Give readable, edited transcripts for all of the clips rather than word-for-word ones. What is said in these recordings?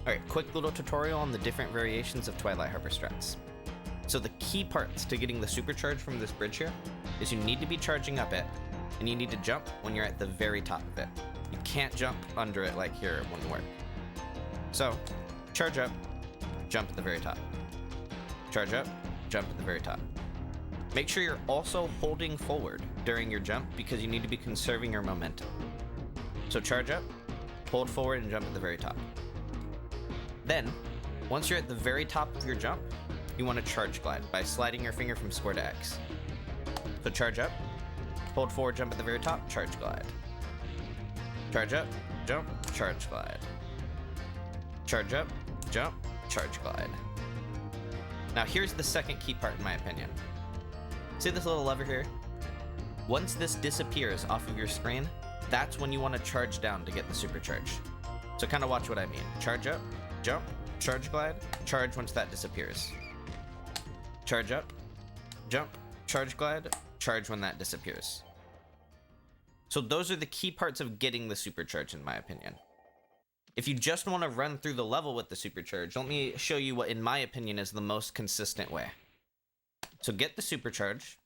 Alright, quick little tutorial on the different variations of Twilight Harbor strats. So the key parts to getting the supercharge from this bridge here is you need to be charging up it, and you need to jump when you're at the very top of it. You can't jump under it like here, it wouldn't work. So, charge up, jump at the very top. Charge up, jump at the very top. Make sure you're also holding forward during your jump because you need to be conserving your momentum. So charge up, hold forward, and jump at the very top. Then, once you're at the very top of your jump, you want to charge glide by sliding your finger from square to X. So charge up, hold forward, jump at the very top, charge glide. Charge up, jump, charge glide. Charge up, jump, charge glide. Now here's the second key part in my opinion. See this little lever here? Once this disappears off of your screen, that's when you want to charge down to get the supercharge. So kind of watch what I mean. Charge up, jump, charge glide, charge once that disappears. Charge up, jump, charge glide, charge when that disappears. So those are the key parts of getting the supercharge in my opinion. If you just want to run through the level with the supercharge, let me show you what in my opinion is the most consistent way. So get the supercharge,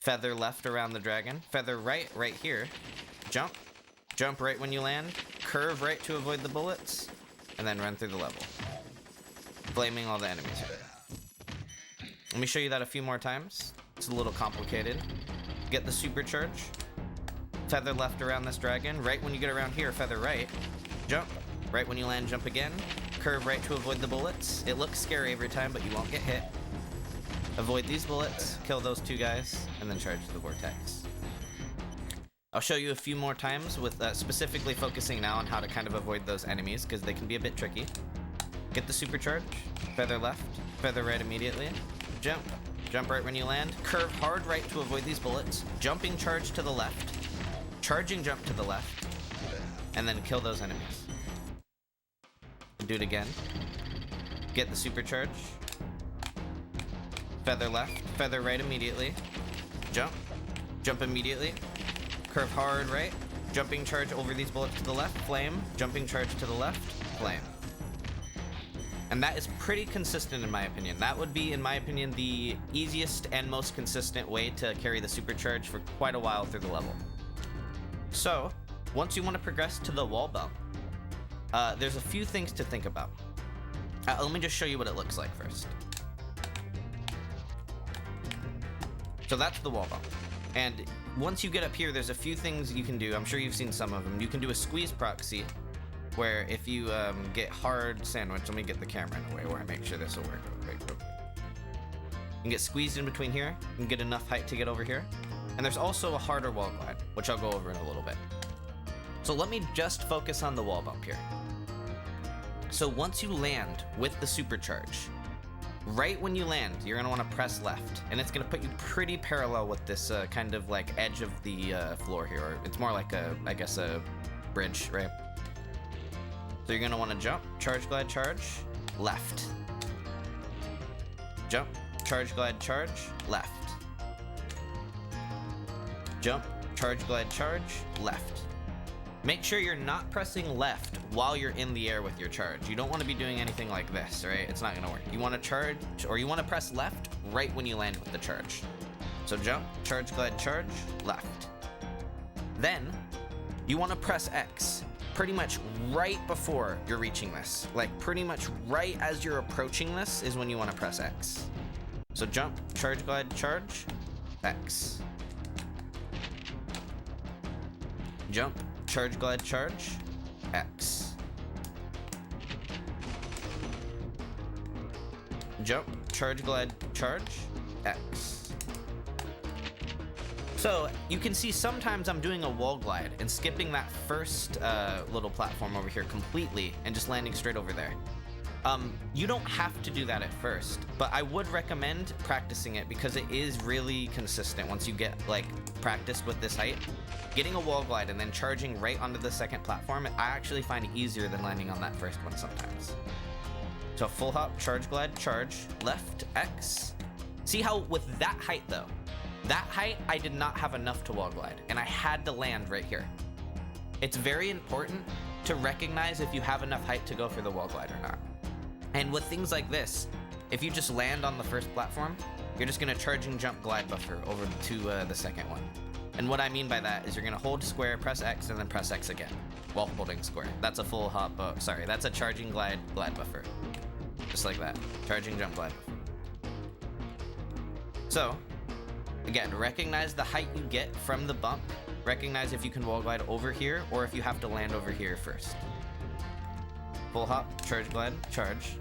feather left around the dragon, feather right here, jump, jump right when you land, curve right to avoid the bullets, and then run through the level, flaming all the enemies here. Let me show you that a few more times. It's a little complicated. Get the supercharge, feather left around this dragon, right when you get around here, feather right, jump, right when you land, jump again, curve right to avoid the bullets. It looks scary every time, but you won't get hit. Avoid these bullets, kill those two guys, and then charge the Vortex. I'll show you a few more times with specifically focusing now on how to kind of avoid those enemies because they can be a bit tricky. Get the supercharge, feather left, feather right immediately, jump, jump right when you land, curve hard right to avoid these bullets, jumping charge to the left, charging jump to the left, and then kill those enemies. Do it again. Get the supercharge, feather left, feather right immediately, jump, jump immediately, curve hard right, jumping charge over these bullets to the left, flame, jumping charge to the left, flame. And that is pretty consistent in my opinion. That would be, in my opinion, the easiest and most consistent way to carry the supercharge for quite a while through the level. So, once you want to progress to the wall bump, there's a few things to think about. Let me just show you what it looks like first. So that's the wall bump. And once you get up here, there's a few things you can do. I'm sure you've seen some of them. You can do a squeeze proxy, where if you get hard sandwich, let me get the camera in a way where I make sure this will work real quick. You can get squeezed in between here, you can get enough height to get over here. And there's also a harder wall glide, which I'll go over in a little bit. So let me just focus on the wall bump here. So once you land with the supercharge, right when you land, you're gonna wanna press left, and it's gonna put you pretty parallel with this kind of like edge of the floor here, or it's more like I guess a bridge, right? So you're gonna wanna jump, charge, glide, charge, left. Jump, charge, glide, charge, left. Jump, charge, glide, charge, left. Make sure you're not pressing left while you're in the air with your charge. You don't want to be doing anything like this, right? It's not going to work. You want to charge, or you want to press left right when you land with the charge. So jump, charge, glide, charge, left. Then, you want to press X pretty much right before you're reaching this. Like pretty much right as you're approaching this is when you want to press X. So jump, charge, glide, charge, X. Jump, charge, glide, charge, X. Jump, charge, glide, charge, X. So you can see sometimes I'm doing a wall glide and skipping that first little platform over here completely and just landing straight over there. You don't have to do that at first, but I would recommend practicing it because it is really consistent once you get like practice with this height. Getting a wall glide and then charging right onto the second platform, I actually find easier than landing on that first one sometimes. So full hop, charge glide, charge, left, X. See how with that height though, that height I did not have enough to wall glide and I had to land right here. It's very important to recognize if you have enough height to go for the wall glide or not. And with things like this, if you just land on the first platform, you're just gonna charging jump glide buffer over to the second one. And what I mean by that is you're gonna hold square, press X, and then press X again while holding square. That's a full hop, sorry, that's a charging glide buffer. Just like that, charging jump glide buffer. So, again, recognize the height you get from the bump. Recognize if you can wall glide over here or if you have to land over here first. Full hop, charge glide, charge.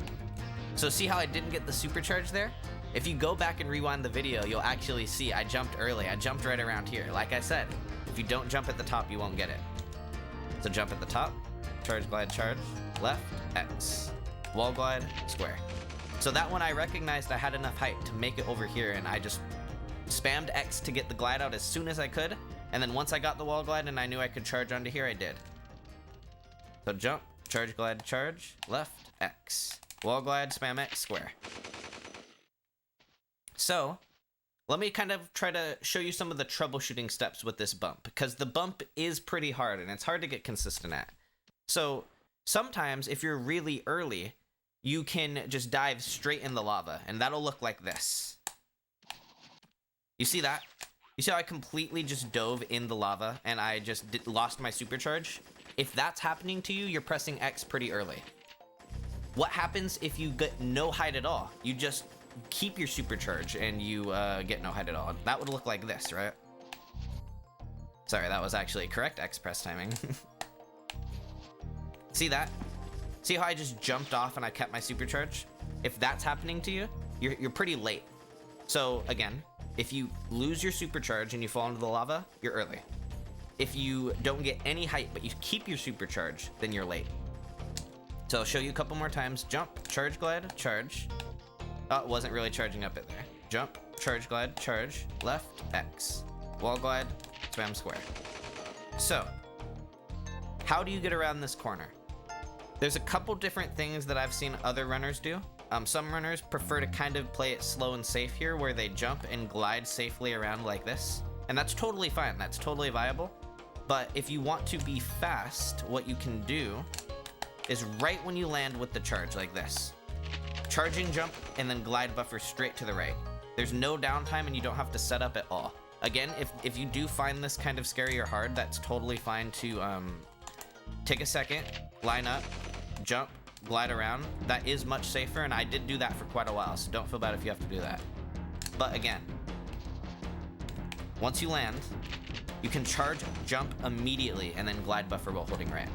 So see how I didn't get the supercharge there? If you go back and rewind the video, you'll actually see I jumped early. I jumped right around here. Like I said, if you don't jump at the top, you won't get it. So jump at the top, charge glide, charge, left, X. Wall glide, square. So that one I recognized I had enough height to make it over here, and I just spammed X to get the glide out as soon as I could. And then once I got the wall glide and I knew I could charge onto here, I did. So jump, charge glide, charge, left, X. Wall glide, spam X, square. So, let me kind of try to show you some of the troubleshooting steps with this bump, because the bump is pretty hard and it's hard to get consistent at. So, sometimes if you're really early, you can just dive straight in the lava, and that'll look like this. You see that? You see how I completely just dove in the lava and I just lost my supercharge? If that's happening to you, you're pressing X pretty early. What happens if you get no height at all? You just keep your supercharge and you get no height at all. That would look like this, right? Sorry, that was actually correct X press timing. See that? See how I just jumped off and I kept my supercharge? If that's happening to you, you're pretty late. So again, if you lose your supercharge and you fall into the lava, you're early. If you don't get any height but you keep your supercharge, then you're late. So I'll show you a couple more times. Jump, charge glide, charge. Oh, it wasn't really charging up it there. Jump, charge glide, charge, left, X. Wall glide, spam square. So, how do you get around this corner? There's a couple different things that I've seen other runners do. Some runners prefer to kind of play it slow and safe here, where they jump and glide safely around like this. And that's totally fine, that's totally viable. But if you want to be fast, what you can do is right when you land with the charge like this. Charging jump and then glide buffer straight to the right. There's no downtime and you don't have to set up at all. Again, if you do find this kind of scary or hard, that's totally fine to take a second, line up, jump, glide around. That is much safer, and I did do that for quite a while, so don't feel bad if you have to do that. But again, once you land, you can charge, jump immediately, and then glide buffer while holding right.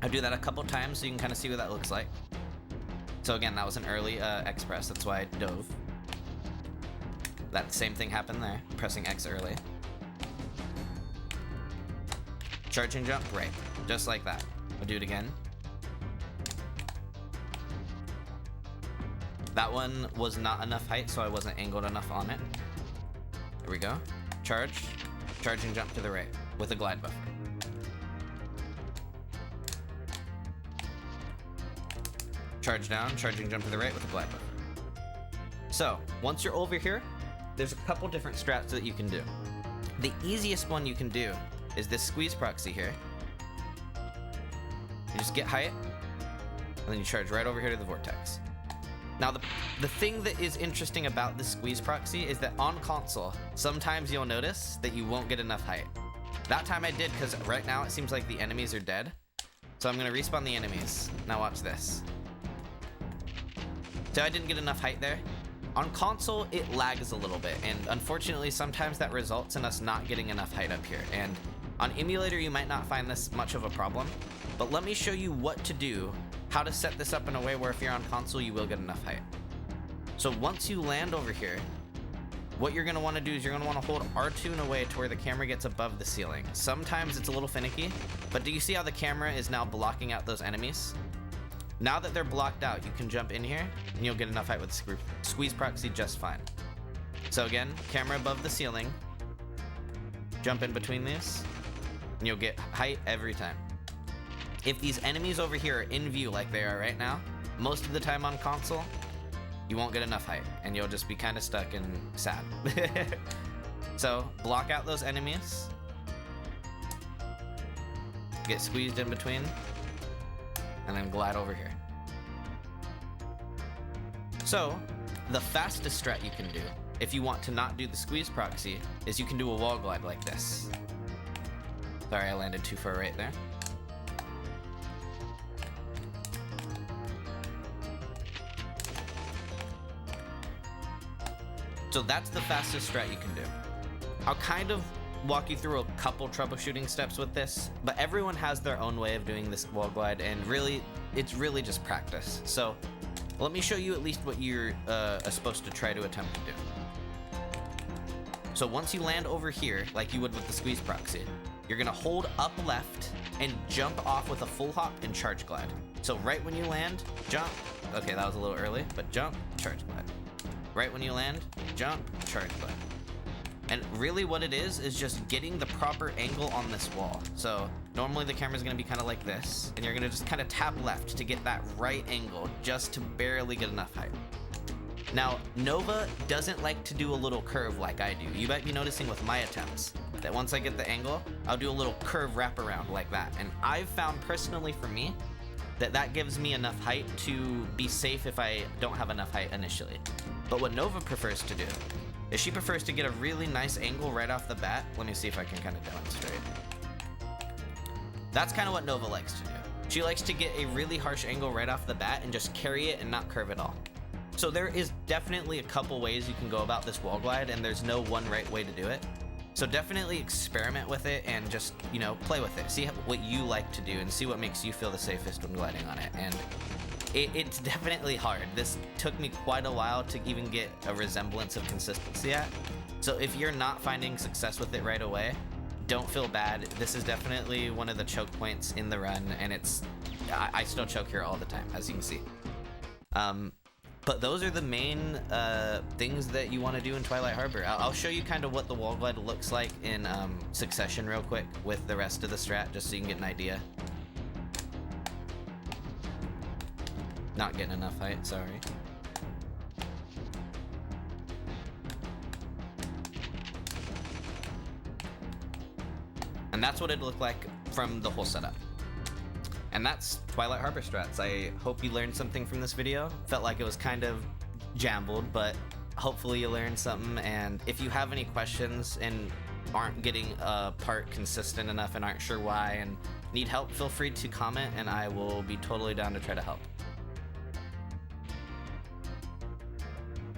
I do that a couple times so you can kind of see what that looks like. So again, that was an early X press, that's why I dove. That same thing happened there, pressing X early. Charge and jump, right, just like that. I'll do it again. That one was not enough height, so I wasn't angled enough on it. Here we go. Charge, charge and jump to the right with a glide buffer. Charge down, charging jump to the right with a glide buffer. So, once you're over here, there's a couple different strats that you can do. The easiest one you can do is this squeeze proxy here. You just get height, and then you charge right over here to the Vortex. Now, the thing that is interesting about this squeeze proxy is that on console, sometimes you'll notice that you won't get enough height. That time I did, because right now it seems like the enemies are dead. So I'm going to respawn the enemies. Now watch this. So I didn't get enough height there. On console, it lags a little bit, and unfortunately, sometimes that results in us not getting enough height up here. And on emulator, you might not find this much of a problem, but let me show you what to do, how to set this up in a way where if you're on console, you will get enough height. So once you land over here, what you're going to want to do is you're going to want to hold R2 in a way to where the camera gets above the ceiling. Sometimes it's a little finicky, but do you see how the camera is now blocking out those enemies? Now that they're blocked out, you can jump in here and you'll get enough height with the squeeze proxy just fine. So again, camera above the ceiling, jump in between these, and you'll get height every time. If these enemies over here are in view like they are right now, most of the time on console, you won't get enough height and you'll just be kind of stuck and sad. So block out those enemies. get squeezed in between, and then glide over here. So, the fastest strat you can do, if you want to not do the squeeze proxy, is you can do a wall glide like this. Sorry, I landed too far right there. So that's the fastest strat you can do. I'll kind of walk you through a couple troubleshooting steps with this, but everyone has their own way of doing this wall glide, and really, it's really just practice. So let me show you at least what you're supposed to try to attempt to do. So once you land over here, like you would with the squeeze proxy, you're gonna hold up left and jump off with a full hop and charge glide. So right when you land, jump. Okay, that was a little early, but jump, charge glide. Right when you land, jump, charge glide. And really what it is just getting the proper angle on this wall. So normally the camera's gonna be kind of like this, and you're gonna just kind of tap left to get that right angle just to barely get enough height. Now, Nova doesn't like to do a little curve like I do. You might be noticing with my attempts that once I get the angle, I'll do a little curve wraparound like that. And I've found personally for me, that gives me enough height to be safe if I don't have enough height initially. But what Nova prefers to do is she prefers to get a really nice angle right off the bat. Let me see if I can kind of demonstrate. That's kind of what Nova likes to do. She likes to get a really harsh angle right off the bat and just carry it and not curve at all. So there is definitely a couple ways you can go about this wall glide, and there's no one right way to do it. So definitely experiment with it and just, you know, play with it. See what you like to do and see what makes you feel the safest when gliding on it. And it's definitely hard. This took me quite a while to even get a resemblance of consistency at. So if you're not finding success with it right away, don't feel bad. This is definitely one of the choke points in the run, and I still choke here all the time, as you can see. But those are the main things that you want to do in Twilight Harbor. I'll show you kind of what the wall glide looks like in succession real quick with the rest of the strat, just so you can get an idea. Not getting enough height, sorry. And that's what it'd look like from the whole setup. And that's Twilight Harbor strats. I hope you learned something from this video. Felt like it was kind of jambled, but hopefully you learned something. And if you have any questions and aren't getting a part consistent enough and aren't sure why and need help, feel free to comment, and I will be totally down to try to help.